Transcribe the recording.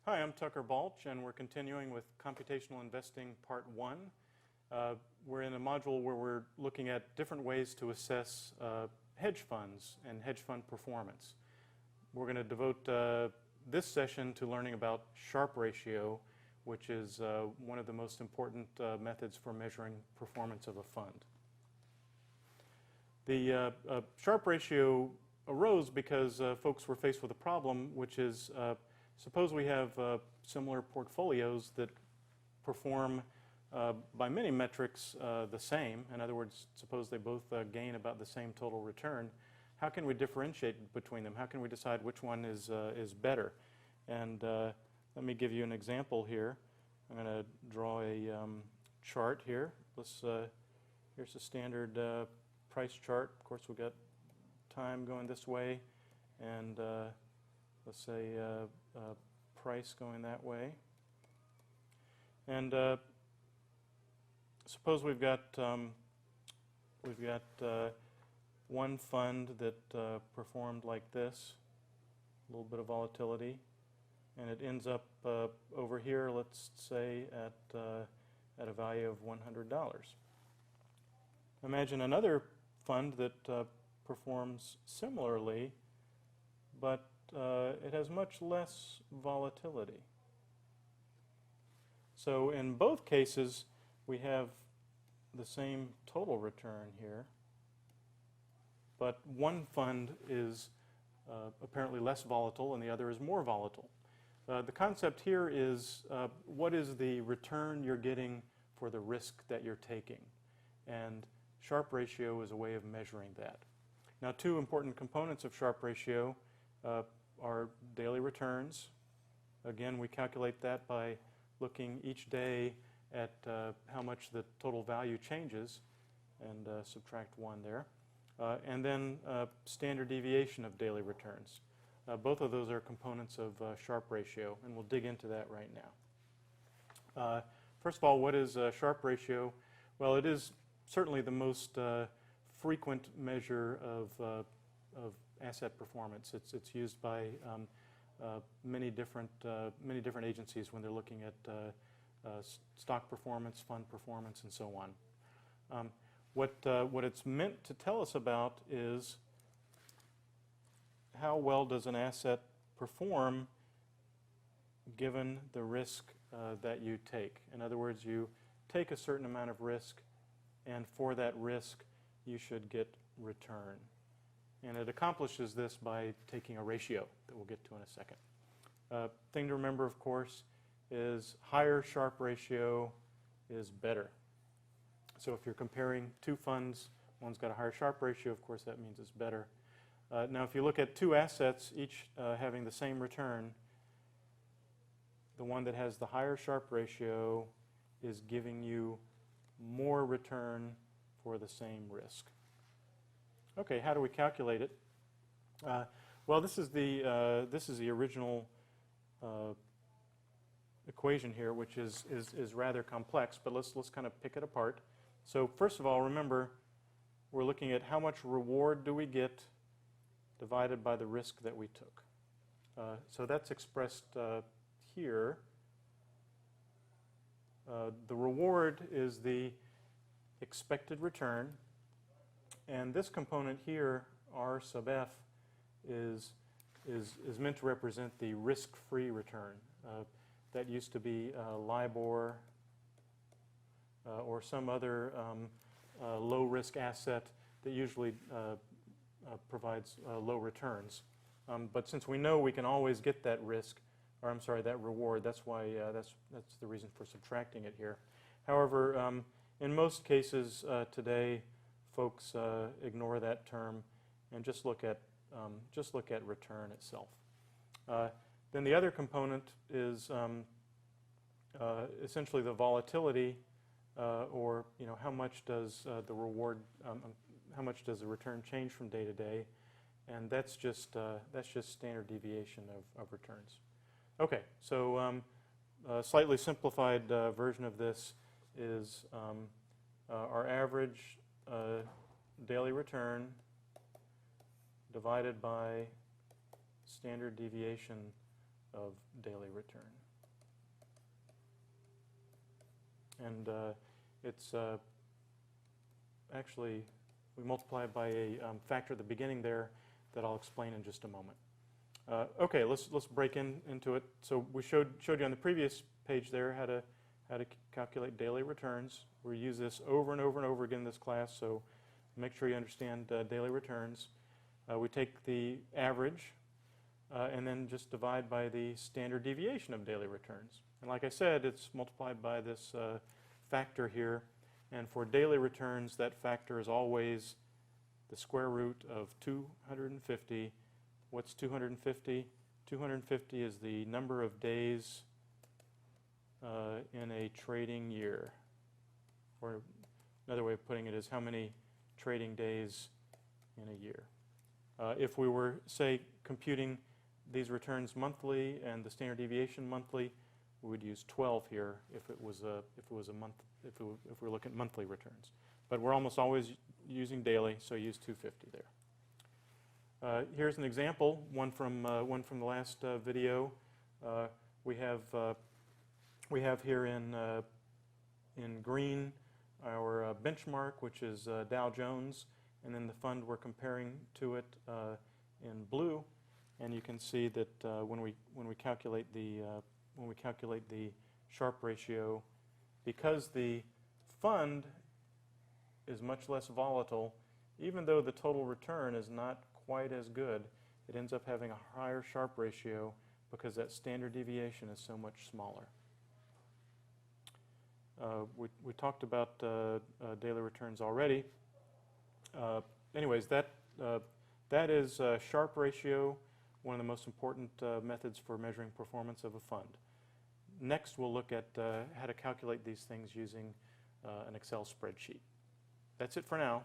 Hi, I'm Tucker Balch, and we're continuing with Computational Investing Part 1. We're in a module where we're looking at different ways to assess hedge funds and hedge fund performance. We're going to devote this session to learning about Sharpe ratio, which is one of the most important methods for measuring performance of a fund. The Sharpe ratio arose because folks were faced with a problem, which is suppose we have similar portfolios that perform by many metrics the same. In other words, suppose they both gain about the same total return. How can we differentiate between them? How can we decide which one is better? And let me give you an example here. I'm going to draw a chart here. Here's a standard price chart. Of course, we've got time going this way, and let's say price going that way. And suppose we've got one fund that performed like this, a little bit of volatility, and it ends up over here, let's say, at a value of $100. Imagine another fund that performs similarly, but it has much less volatility. So in both cases, we have the same total return here, but one fund is apparently less volatile and the other is more volatile. The concept here is what is the return you're getting for the risk that you're taking? And Sharpe ratio is a way of measuring that. Now, two important components of Sharpe ratio are daily returns. Again, we calculate that by looking each day at how much the total value changes and subtract 1 there. And then standard deviation of daily returns. Both of those are components of Sharpe ratio, and we'll dig into that right now. First of all, what is Sharpe ratio? Well, it is certainly the most frequent measure of asset performance. It's used by many different agencies when they're looking at stock performance, fund performance, and so on. What it's meant to tell us about is how well does an asset perform given the risk that you take. In other words, you take a certain amount of risk, and for that risk, you should get return. And it accomplishes this by taking a ratio that we'll get to in a second. Thing to remember, of course, is higher Sharpe ratio is better. So if you're comparing two funds, one's got a higher Sharpe ratio, of course that means it's better. Now if you look at two assets, each having the same return, the one that has the higher Sharpe ratio is giving you more return for the same risk. Okay, how do we calculate it? Well, this is the original equation here, which is rather complex, but let's kind of pick it apart. So first of all, remember, we're looking at how much reward do we get divided by the risk that we took. So that's expressed here. The reward is the expected return, and this component here, R sub f, is meant to represent the risk-free return. That used to be LIBOR or some other low-risk asset that usually provides low returns. But since we know we can always get that risk, or I'm sorry, that reward, that's why that's the reason for subtracting it here. However, in most cases today, folks ignore that term and just look at return itself. Then the other component is essentially the volatility, or how much does the reward, how much does the return change from day to day, and that's just standard deviation of returns. Okay, so a slightly simplified version of this is our average daily return divided by standard deviation of daily return. And it's actually, we multiply it by a factor at the beginning there that I'll explain in just a moment. Okay, let's break into it. So we showed you on the previous page there how to calculate daily returns. We use this over and over and over again in this class, so make sure you understand daily returns. We take the average and then just divide by the standard deviation of daily returns. And like I said, it's multiplied by this factor here. And for daily returns, that factor is always the square root of 250. What's 250? 250 is the number of days in a trading year. Or another way of putting it is how many trading days in a year. If we were, say, computing these returns monthly and the standard deviation monthly, we would use 12 here if it was a month, if we're looking at monthly returns. But we're almost always using daily, so use 250 there. Here's an example, one from the last video. We have here in green our benchmark, which is Dow Jones, and then the fund we're comparing to it in blue. And you can see that when we calculate the Sharpe ratio, because the fund is much less volatile, even though the total return is not quite as good, it ends up having a higher Sharpe ratio because that standard deviation is so much smaller. We talked about daily returns already. Anyways, that is Sharpe ratio, one of the most important methods for measuring performance of a fund. Next, we'll look at how to calculate these things using an Excel spreadsheet. That's it for now.